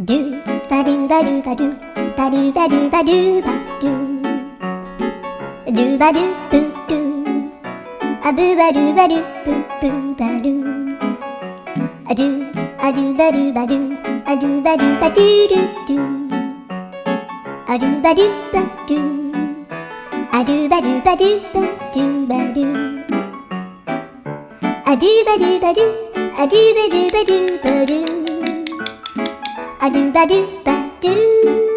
ドゥバドゥバドゥバドゥバドゥバドゥバドゥバドゥドゥバドゥブドゥアブバドゥバドゥブブバドゥアドゥアドゥバドゥバドゥアドゥバドゥバドゥドゥドゥアドゥバドゥバドゥアドゥバドゥバドゥバドゥバドゥアドゥバドゥバドゥアドゥバドゥバドゥバドゥアドゥバドゥバドゥ